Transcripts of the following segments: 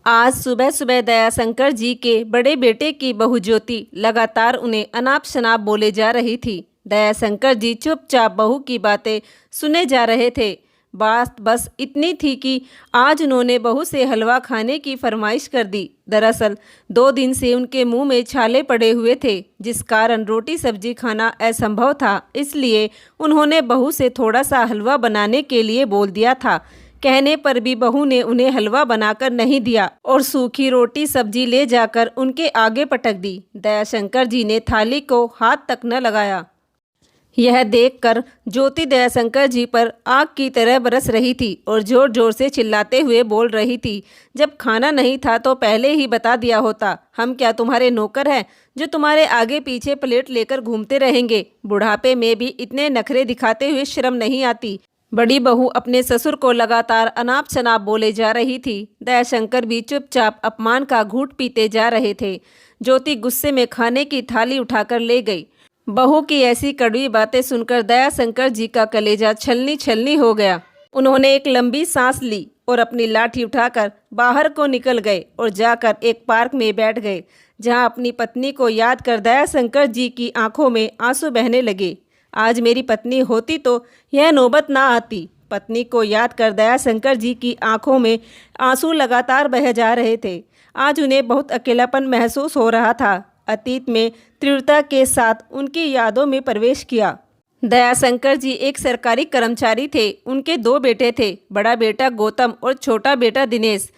आज सुबह सुबह दयाशंकर जी के बड़े बेटे की बहू ज्योति लगातार उन्हें अनाप शनाप बोले जा रही थी। दयाशंकर जी चुपचाप बहू की बातें सुने जा रहे थे। बात बस इतनी थी कि आज उन्होंने बहू से हलवा खाने की फरमाइश कर दी। दरअसल 2 दिन से उनके मुंह में छाले पड़े हुए थे, जिस कारण रोटी सब्जी खाना असंभव था। इसलिए उन्होंने बहू से थोड़ा सा हलवा बनाने के लिए बोल दिया था। कहने पर भी बहू ने उन्हें हलवा बनाकर नहीं दिया और सूखी रोटी सब्जी ले जाकर उनके आगे पटक दी। दयाशंकर जी ने थाली को हाथ तक न लगाया। यह देखकर ज्योति दयाशंकर जी पर आग की तरह बरस रही थी और जोर जोर से चिल्लाते हुए बोल रही थी, जब खाना नहीं था तो पहले ही बता दिया होता। हम क्या तुम्हारे नौकर हैं जो तुम्हारे आगे पीछे प्लेट लेकर घूमते रहेंगे? बुढ़ापे में भी इतने नखरे दिखाते हुए शर्म नहीं आती? बड़ी बहू अपने ससुर को लगातार अनाप शनाप बोले जा रही थी। दयाशंकर भी चुपचाप अपमान का घूंट पीते जा रहे थे। ज्योति गुस्से में खाने की थाली उठाकर ले गई। बहू की ऐसी कड़वी बातें सुनकर दयाशंकर जी का कलेजा छलनी छलनी हो गया। उन्होंने एक लंबी सांस ली और अपनी लाठी उठाकर बाहर को निकल गए और जाकर एक पार्क में बैठ गए, जहां अपनी पत्नी को याद कर दयाशंकर जी की आंखों में आंसू बहने लगे। आज मेरी पत्नी होती तो यह नौबत ना आती। पत्नी को याद कर दयाशंकर जी की आंखों में आंसू लगातार बह जा रहे थे। आज उन्हें बहुत अकेलापन महसूस हो रहा था। अतीत में तीव्रता के साथ उनकी यादों में प्रवेश किया। दयाशंकर जी एक सरकारी कर्मचारी थे। उनके 2 बेटे थे, बड़ा बेटा गौतम और छोटा बेटा दिनेश।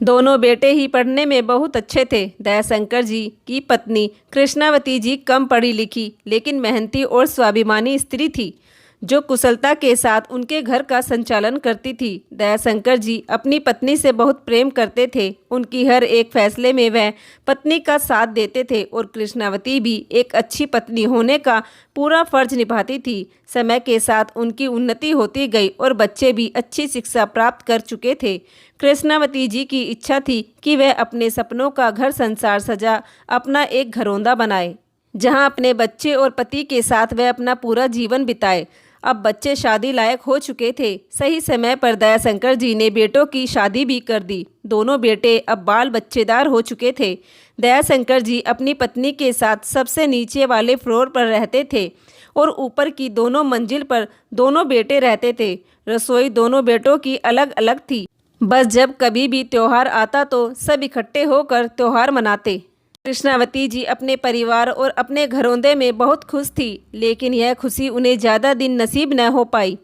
दोनों बेटे ही पढ़ने में बहुत अच्छे थे। दयाशंकर जी की पत्नी कृष्णावती जी कम पढ़ी लिखी लेकिन मेहनती और स्वाभिमानी स्त्री थी, जो कुशलता के साथ उनके घर का संचालन करती थी। दयाशंकर जी अपनी पत्नी से बहुत प्रेम करते थे। उनकी हर एक फैसले में वह पत्नी का साथ देते थे और कृष्णावती भी एक अच्छी पत्नी होने का पूरा फर्ज निभाती थी। समय के साथ उनकी उन्नति होती गई और बच्चे भी अच्छी शिक्षा प्राप्त कर चुके थे। कृष्णावती जी की इच्छा थी कि वह अपने सपनों का घर संसार सजा अपना एक घरौंदा बनाए, जहां अपने बच्चे और पति के साथ वह अपना पूरा जीवन बिताए। अब बच्चे शादी लायक हो चुके थे। सही समय पर दयाशंकर जी ने बेटों की शादी भी कर दी। दोनों बेटे अब बाल बच्चेदार हो चुके थे। दयाशंकर जी अपनी पत्नी के साथ सबसे नीचे वाले फ्लोर पर रहते थे और ऊपर की दोनों मंजिल पर दोनों बेटे रहते थे। रसोई दोनों बेटों की अलग अलग थी। बस जब कभी भी त्योहार आता तो सब इकट्ठे होकर त्योहार मनाते। कृष्णावती जी अपने परिवार और अपने घरौंदे में बहुत खुश थी, लेकिन यह खुशी उन्हें ज़्यादा दिन नसीब न हो पाई।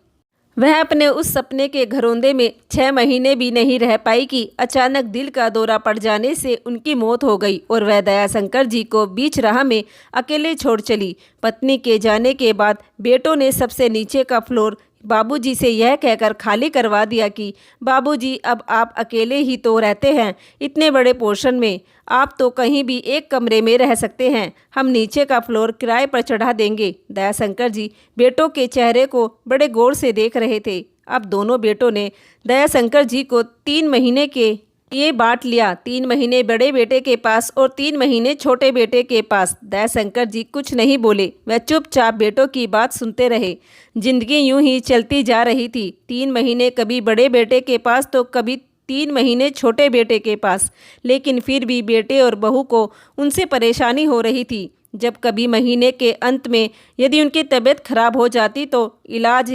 वह अपने उस सपने के घरौंदे में 6 महीने भी नहीं रह पाई कि अचानक दिल का दौरा पड़ जाने से उनकी मौत हो गई और वह दयाशंकर जी को बीच राह में अकेले छोड़ चली। पत्नी के जाने के बाद बेटों ने सबसे नीचे का फ्लोर बाबूजी से यह कहकर खाली करवा दिया कि बाबूजी, अब आप अकेले ही तो रहते हैं इतने बड़े पोर्शन में, आप तो कहीं भी एक कमरे में रह सकते हैं, हम नीचे का फ्लोर किराए पर चढ़ा देंगे। दयाशंकर जी बेटों के चेहरे को बड़े गौर से देख रहे थे। अब दोनों बेटों ने दयाशंकर जी को 3 महीने के ये बांट लिया। 3 महीने बड़े बेटे के पास और 3 महीने छोटे बेटे के पास। दयाशंकर जी कुछ नहीं बोले, वह चुपचाप बेटों की बात सुनते रहे। जिंदगी यूं ही चलती जा रही थी। 3 महीने कभी बड़े बेटे के पास तो कभी 3 महीने छोटे बेटे के पास, लेकिन फिर भी बेटे और बहू को उनसे परेशानी हो रही थी। जब कभी महीने के अंत में यदि उनकी तबीयत खराब हो जाती तो इलाज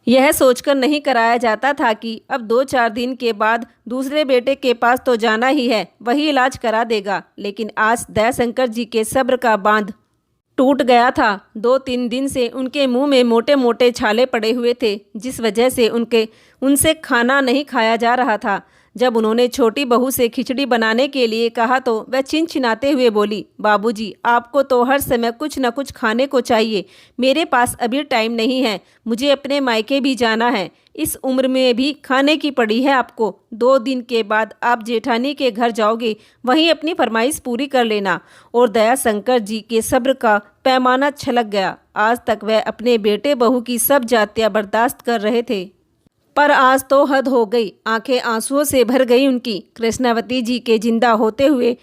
यह सोचकर नहीं कराया जाता था कि अब 2-4 दिन के बाद दूसरे बेटे के पास तो जाना ही है, वही इलाज करा देगा। लेकिन आज दयाशंकर जी के सब्र का बांध टूट गया था। 2-3 दिन से उनके मुंह में मोटे मोटे छाले पड़े हुए थे, जिस वजह से उनसे खाना नहीं खाया जा रहा था। जब उन्होंने छोटी बहू से खिचड़ी बनाने के लिए कहा तो वह चिनचिनाते हुए बोली, बाबूजी, आपको तो हर समय कुछ न कुछ खाने को चाहिए, मेरे पास अभी टाइम नहीं है, मुझे अपने मायके भी जाना है, इस उम्र में भी खाने की पड़ी है आपको। 2 दिन के बाद आप जेठानी के घर जाओगे, वहीं अपनी फरमाइश पूरी कर लेना। और दयाशंकर जी के सब्र का पैमाना छलक गया। आज तक वह अपने बेटे बहू की सब जातियाँ बर्दाश्त कर रहे थे, पर आज तो हद हो गई। आंखें आंसुओं से भर गई उनकी। कृष्णावती जी के जिंदा होते हुए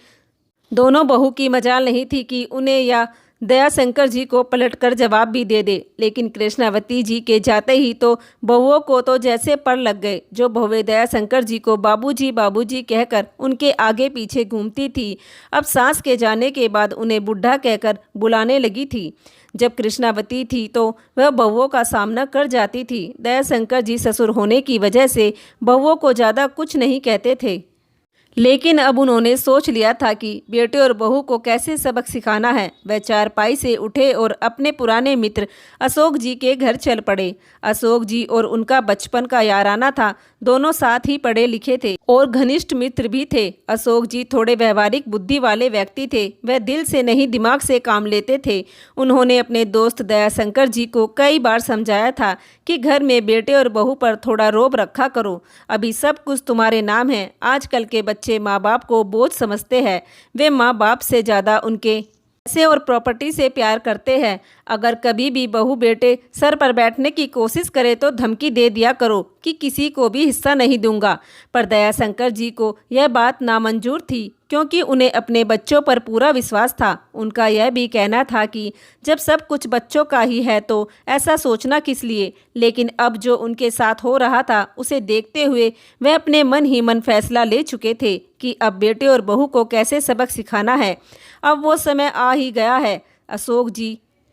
दोनों बहू की मजाल नहीं थी कि उन्हें या दयाशंकर जी को पलटकर जवाब भी दे दे, लेकिन कृष्णावती जी के जाते ही तो बहुओं को तो जैसे पर लग गए। जो बहुएं दयाशंकर जी को बाबूजी बाबूजी कहकर उनके आगे पीछे घूमती थी, अब सास के जाने के बाद उन्हें बुढ़ा कहकर बुलाने लगी थी। जब कृष्णावती थी तो वह बहुओं का सामना कर जाती थी। दयाशंकर जी ससुर होने की वजह से बहुओं को ज़्यादा कुछ नहीं कहते थे, लेकिन अब उन्होंने सोच लिया था कि बेटे और बहू को कैसे सबक सिखाना है। वह चारपाई से उठे और अपने पुराने मित्र अशोक जी के घर चल पड़े। अशोक जी और उनका बचपन का याराना था। दोनों साथ ही पढ़े लिखे थे और घनिष्ठ मित्र भी थे। अशोक जी थोड़े व्यवहारिक बुद्धि वाले व्यक्ति थे। वह दिल से नहीं दिमाग से काम लेते थे। उन्होंने अपने दोस्त दयाशंकर जी को कई बार समझाया था कि घर में बेटे और बहू पर थोड़ा रोब रखा करो। अभी सब कुछ तुम्हारे नाम है। आजकल के बच्चे माँ बाप को बोझ समझते हैं। वे माँ बाप से ज़्यादा उनके पैसे और प्रॉपर्टी से प्यार करते हैं। अगर कभी भी बहू बेटे सर पर बैठने की कोशिश करे तो धमकी दे दिया करो कि किसी को भी हिस्सा नहीं दूंगा। पर दयाशंकर जी को यह बात नामंजूर थी, क्योंकि उन्हें अपने बच्चों पर पूरा विश्वास था। उनका यह भी कहना था कि जब सब कुछ बच्चों का ही है तो ऐसा सोचना किस लिए। लेकिन अब जो उनके साथ हो रहा था उसे देखते हुए वह अपने मन ही मन फैसला ले चुके थे कि अब बेटे और बहू को कैसे सबक सिखाना है। अब वो समय आ ही गया है। अशोक जी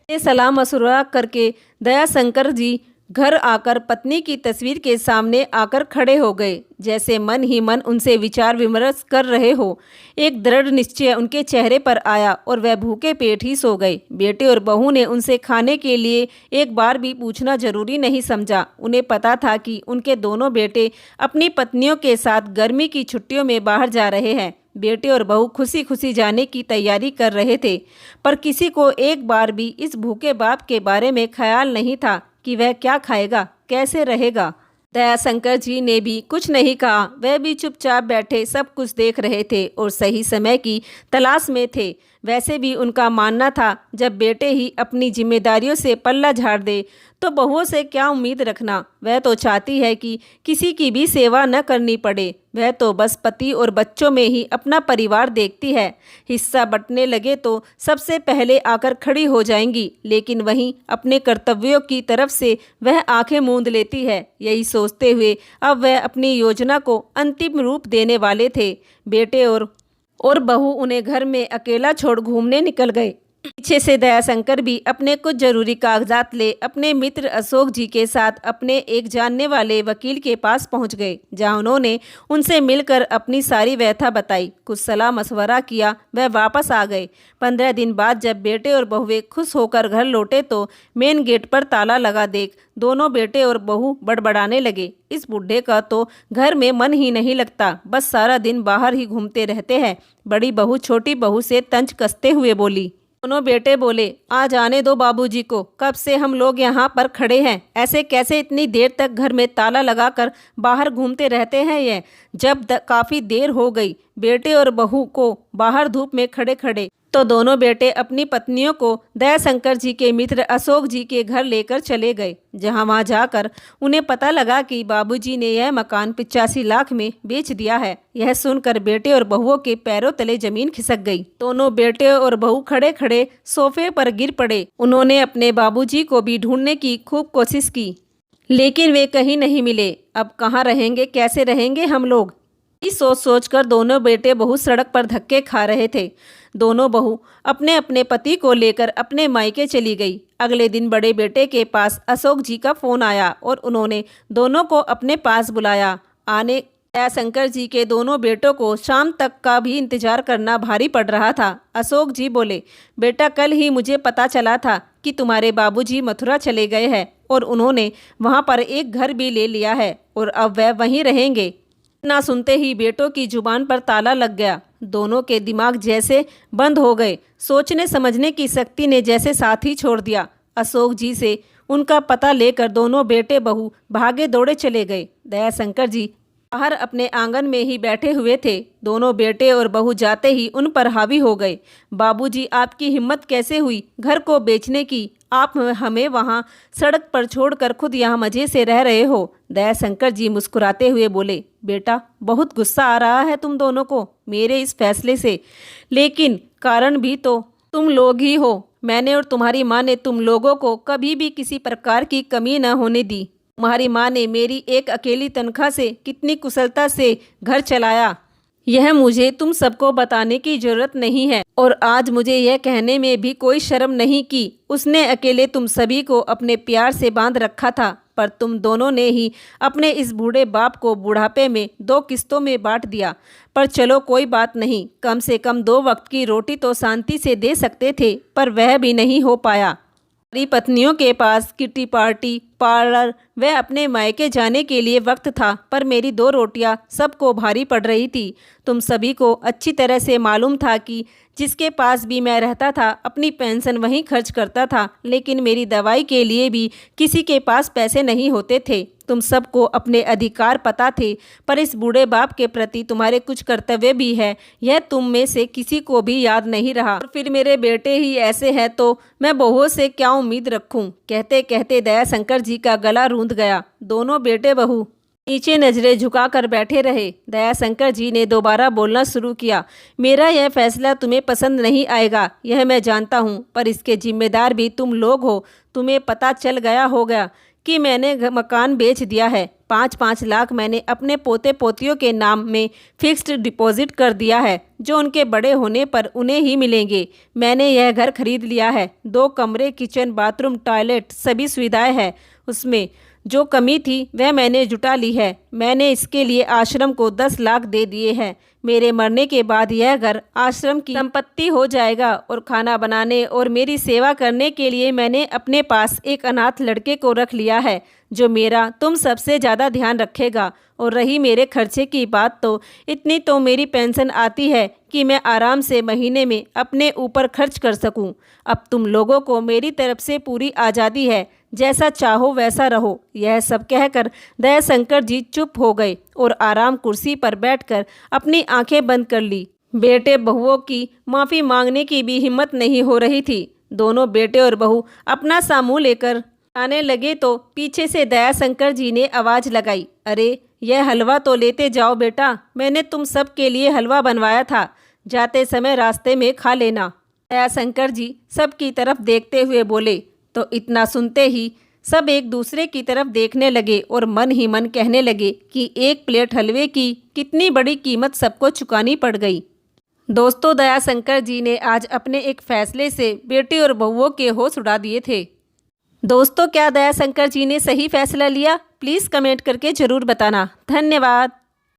ने सलाम मशवरा करके दयाशंकर जी घर आकर पत्नी की तस्वीर के सामने आकर खड़े हो गए, जैसे मन ही मन उनसे विचार विमर्श कर रहे हो। एक दृढ़ निश्चय उनके चेहरे पर आया और वह भूखे पेट ही सो गए। बेटे और बहू ने उनसे खाने के लिए एक बार भी पूछना जरूरी नहीं समझा। उन्हें पता था कि उनके दोनों बेटे अपनी पत्नियों के साथ गर्मी की छुट्टियों में बाहर जा रहे हैं। बेटे और बहू खुशी खुशी जाने की तैयारी कर रहे थे, पर किसी को एक बार भी इस भूखे बाप के बारे में ख्याल नहीं था कि वह क्या खाएगा, कैसे रहेगा। दयाशंकर जी ने भी कुछ नहीं कहा। वह भी चुपचाप बैठे सब कुछ देख रहे थे और सही समय की तलाश में थे। वैसे भी उनका मानना था जब बेटे ही अपनी जिम्मेदारियों से पल्ला झाड़ दे तो बहुओं से क्या उम्मीद रखना। वह तो चाहती है कि किसी की भी सेवा न करनी पड़े। वह तो बस पति और बच्चों में ही अपना परिवार देखती है। हिस्सा बंटने लगे तो सबसे पहले आकर खड़ी हो जाएंगी, लेकिन वहीं अपने कर्तव्यों की तरफ से वह आंखें मूंद लेती है। यही सोचते हुए अब वह अपनी योजना को अंतिम रूप देने वाले थे। बेटे और बहू उन्हें घर में अकेला छोड़ घूमने निकल गए। पीछे से दयाशंकर भी अपने कुछ जरूरी कागजात ले अपने मित्र अशोक जी के साथ अपने एक जानने वाले वकील के पास पहुंच गए, जहां उन्होंने उनसे मिलकर अपनी सारी व्यथा बताई, कुछ सलाह मशवरा किया। वह वापस आ गए। 15 दिन बाद जब बेटे और बहुएं खुश होकर घर लौटे तो मेन गेट पर ताला लगा देख दोनों बेटे और बहू बड़बड़ाने लगे, इस बूढ़े का तो घर में मन ही नहीं लगता, बस सारा दिन बाहर ही घूमते रहते हैं। बड़ी बहू छोटी बहू से तंज कसते हुए बोली। दोनों बेटे बोले, आ जाने दो बाबूजी को, कब से हम लोग यहाँ पर खड़े हैं। ऐसे कैसे इतनी देर तक घर में ताला लगाकर बाहर घूमते रहते हैं। ये जब काफ़ी देर हो गई बेटे और बहू को बाहर धूप में खड़े खड़े तो दोनों बेटे अपनी पत्नियों को दयाशंकर जी के मित्र अशोक जी के घर लेकर चले गए, जहां वहां जाकर उन्हें पता लगा कि बाबूजी ने यह मकान 85 लाख में बेच दिया है। यह सुनकर बेटे और बहुओं के पैरों तले जमीन खिसक गई। दोनों बेटे और बहू खड़े खड़े सोफे पर गिर पड़े। उन्होंने अपने बाबूजी को भी ढूंढने की खूब कोशिश की, लेकिन वे कहीं नहीं मिले। अब कहाँ रहेंगे, कैसे रहेंगे हम लोग, इस सोच सोचकर दोनों बेटे बहू सड़क पर धक्के खा रहे थे। दोनों बहू अपने अपने पति को लेकर अपने मायके चली गई। अगले दिन बड़े बेटे के पास अशोक जी का फोन आया और उन्होंने दोनों को अपने पास बुलाया। दयाशंकर जी के दोनों बेटों को शाम तक का भी इंतजार करना भारी पड़ रहा था। अशोक जी बोले, बेटा कल ही मुझे पता चला था कि तुम्हारे बाबूजी मथुरा चले गए हैं और उन्होंने वहां पर एक घर भी ले लिया है और अब वह वहीं रहेंगे। ना सुनते ही बेटों की जुबान पर ताला लग गया। दोनों के दिमाग जैसे बंद हो गए। सोचने समझने की शक्ति ने जैसे साथ ही छोड़ दिया। अशोक जी से उनका पता लेकर दोनों बेटे बहू भागे दौड़े चले गए। दयाशंकर जी बाहर अपने आंगन में ही बैठे हुए थे। दोनों बेटे और बहू जाते ही उन पर हावी हो गए। बाबूजी, आपकी हिम्मत कैसे हुई घर को बेचने की? आप हमें वहाँ सड़क पर छोड़कर खुद यहाँ मज़े से रह रहे हो। दयाशंकर जी मुस्कुराते हुए बोले, बेटा बहुत गुस्सा आ रहा है तुम दोनों को मेरे इस फैसले से, लेकिन कारण भी तो तुम लोग ही हो। मैंने और तुम्हारी माँ ने तुम लोगों को कभी भी किसी प्रकार की कमी न होने दी। तुम्हारी माँ ने मेरी एक अकेली तनख्वाह से कितनी कुशलता से घर चलाया, यह मुझे तुम सबको बताने की जरूरत नहीं है। और आज मुझे यह कहने में भी कोई शर्म नहीं कि उसने अकेले तुम सभी को अपने प्यार से बांध रखा था, पर तुम दोनों ने ही अपने इस बूढ़े बाप को बुढ़ापे में 2 किस्तों में बांट दिया। पर चलो कोई बात नहीं, कम से कम 2 वक्त की रोटी तो शांति से दे सकते थे, पर वह भी नहीं हो पाया। हमारी पत्नियों के पास किटी पार्टी, पार्लर व अपने मायके जाने के लिए वक्त था, पर मेरी 2 रोटियां सबको भारी पड़ रही थी। तुम सभी को अच्छी तरह से मालूम था कि जिसके पास भी मैं रहता था अपनी पेंशन वहीं खर्च करता था, लेकिन मेरी दवाई के लिए भी किसी के पास पैसे नहीं होते थे। तुम सबको अपने अधिकार पता थे, पर इस बूढ़े बाप के प्रति तुम्हारे कुछ कर्तव्य भी है, यह तुम में से किसी को भी याद नहीं रहा। और फिर मेरे बेटे ही ऐसे हैं तो मैं बहुओं से क्या उम्मीद रखूं। कहते कहते दयाशंकर जी का गला रूंध गया। दोनों बेटे बहू नीचे नजरें झुकाकर बैठे रहे। दयाशंकर जी ने दोबारा बोलना शुरू किया, मेरा यह फैसला तुम्हें पसंद नहीं आएगा, यह मैं जानता हूँ, पर इसके जिम्मेदार भी तुम लोग हो। तुम्हें पता चल गया होगा कि मैंने मकान बेच दिया है। 5-5 लाख मैंने अपने पोते पोतियों के नाम में फिक्स्ड डिपॉजिट कर दिया है, जो उनके बड़े होने पर उन्हें ही मिलेंगे। मैंने यह घर खरीद लिया है। 2 कमरे, किचन, बाथरूम, टॉयलेट, सभी सुविधाएं हैं। उसमें जो कमी थी वह मैंने जुटा ली है। मैंने इसके लिए आश्रम को 10 लाख दे दिए हैं। मेरे मरने के बाद यह घर आश्रम की संपत्ति हो जाएगा और खाना बनाने और मेरी सेवा करने के लिए मैंने अपने पास एक अनाथ लड़के को रख लिया है, जो मेरा तुम सबसे ज़्यादा ध्यान रखेगा। और रही मेरे खर्चे की बात, तो इतनी तो मेरी पेंशन आती है कि मैं आराम से महीने में अपने ऊपर खर्च कर सकूं। अब तुम लोगों को मेरी तरफ से पूरी आज़ादी है, जैसा चाहो वैसा रहो। यह सब कहकर दयाशंकर जी चुप हो गए और आराम कुर्सी पर बैठकर अपनी आंखें बंद कर ली। बेटे बहुओं की माफ़ी मांगने की भी हिम्मत नहीं हो रही थी। दोनों बेटे और बहू अपना सा मुँह लेकर आने लगे तो पीछे से दयाशंकर जी ने आवाज़ लगाई, अरे यह हलवा तो लेते जाओ बेटा, मैंने तुम सब के लिए हलवा बनवाया था, जाते समय रास्ते में खा लेना। दयाशंकर जी सब की तरफ देखते हुए बोले। तो इतना सुनते ही सब एक दूसरे की तरफ देखने लगे और मन ही मन कहने लगे कि 1 प्लेट हलवे की कितनी बड़ी कीमत सबको चुकानी पड़ गई। दोस्तों, दयाशंकर जी ने आज अपने एक फैसले से बेटे और बहुओं के होश उड़ा दिए थे। दोस्तों, क्या दयाशंकर जी ने सही फैसला लिया? प्लीज़ कमेंट करके ज़रूर बताना। धन्यवाद।